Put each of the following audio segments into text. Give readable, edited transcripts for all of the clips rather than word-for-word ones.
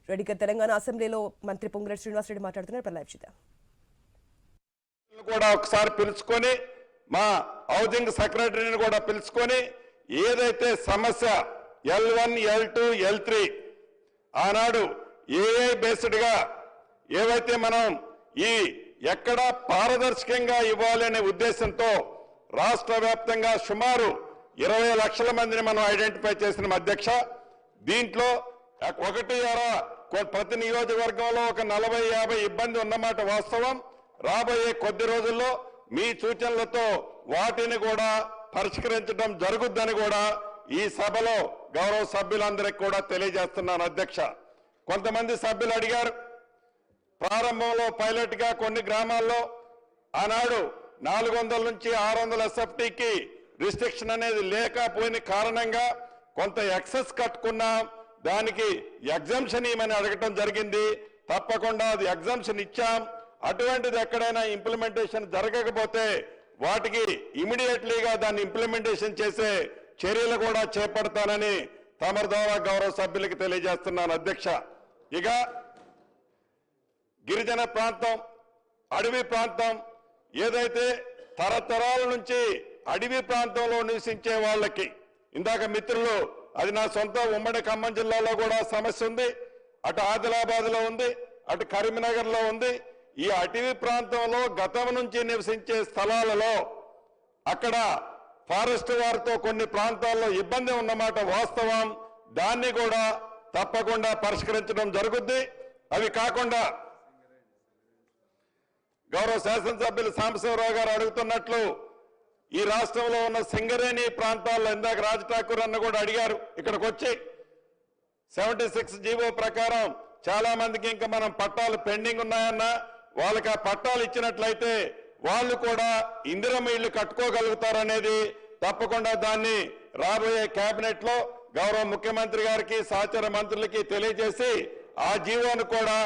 రెడ్డిగా తెలంగాణ అసెంబ్లీలో మంత్రి పొంగులేటి శ్రీనివాసరెడ్డి మాట్లాడుతున్నారు. లైవ్ చూద్దాం. కూడా ఒకసారి పిలుచుకొని మా హౌసింగ్ సెక్రటరీని కూడా పిలుచుకొని ఏదైతే సమస్య L1, L2, L3 ఆనాడు ఏఐ బేస్డ్గా ఏవైతే మనం ఈ ఎక్కడ పారదర్శకంగా ఇవ్వాలి అనే ఉద్దేశంతో రాష్ట్ర వ్యాప్తంగా సుమారు 20 లక్షల మందిని మనం ఐడెంటిఫై చేసిన అధ్యక్ష. దీంట్లో ప్రతి నియోజకవర్గంలో ఒక 40-50 ఇబ్బంది ఉన్నమాట వాస్తవం. రాబోయే కొద్ది రోజుల్లో మీ సూచనలతో వాటిని కూడా పరిష్కరించడం జరుగుద్దని కూడా ఈ సభలో గౌరవ సభ్యులందరికీ కూడా తెలియజేస్తున్నాను అధ్యక్ష. కొంతమంది సభ్యులు అడిగారు, ప్రారంభంలో పైలట్ గా కొన్ని గ్రామాల్లో ఆనాడు 400 నుంచి 600 SFTకి రిస్ట్రిక్షన్ అనేది లేకపోయిన కారణంగా కొంత ఎక్సెస్ కట్టుకున్నాం, దానికి ఎగ్జంప్షన్ ఇవ్వమని అడగటం జరిగింది. తప్పకుండా అది ఎగ్జంప్షన్ ఇచ్చాం. అటువంటిది ఎక్కడైనా ఇంప్లిమెంటేషన్ జరగకపోతే వాటికి ఇమీడియట్లీగా దాన్ని ఇంప్లిమెంటేషన్ చేసే చర్యలు కూడా చేపడతానని తమరి ద్వారా గౌరవ సభ్యులకి తెలియజేస్తున్నాను అధ్యక్ష. ఇక గిరిజన ప్రాంతం, అడవి ప్రాంతం ఏదైతే తరతరాల నుంచి అడవి ప్రాంతంలో నివసించే వాళ్ళకి, ఇందాక మిత్రులు అది నా సొంత ఉమ్మడి ఖమ్మం జిల్లాలో కూడా సమస్య ఉంది, అటు ఆదిలాబాద్లో ఉంది, అటు కరీంనగర్లో ఉంది. ఈ అటవీ ప్రాంతంలో గతం నుంచి నివసించే స్థలాలలో అక్కడ ఫారెస్ట్ వారితో కొన్ని ప్రాంతాల్లో ఇబ్బంది ఉన్నమాట వాస్తవం. దాన్ని కూడా తప్పకుండా పరిష్కరించడం జరుగుద్ది. అవి కాకుండా గౌరవ శాసనసభ్యులు సాంబశివరావు గారు అడుగుతున్నట్లు ఈ రాష్ట్రంలో ఉన్న సింగరేణి ప్రాంతాల్లో ఇందాక రాజ్ ఠాకూర్ అన్న కూడా అడిగారు, ఇక్కడికి వచ్చి 76 జీవో ప్రకారం చాలా మందికి ఇంకా మనం పట్టాలు పెండింగ్ ఉన్నాయన్న, వాళ్ళకి ఆ పట్టాలు ఇచ్చినట్లయితే వాళ్ళు కూడా ఇందిరమ్మ ఇళ్లు కట్టుకోగలుగుతారనేది తప్పకుండా దాన్ని రాబోయే కేబినెట్ లో గౌరవ ముఖ్యమంత్రి గారికి సహచర మంత్రులకి తెలియజేసి ఆ జీవోను కూడా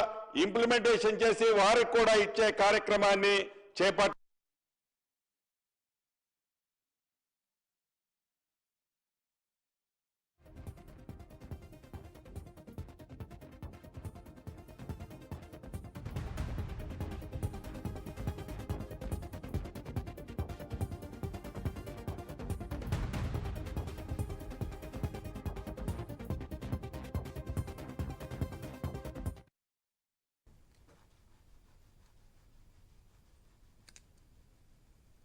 ఇంప్లిమెంటేషన్ చేసి వారికి కూడా ఇచ్చే కార్యక్రమాన్ని చేపట్టారు.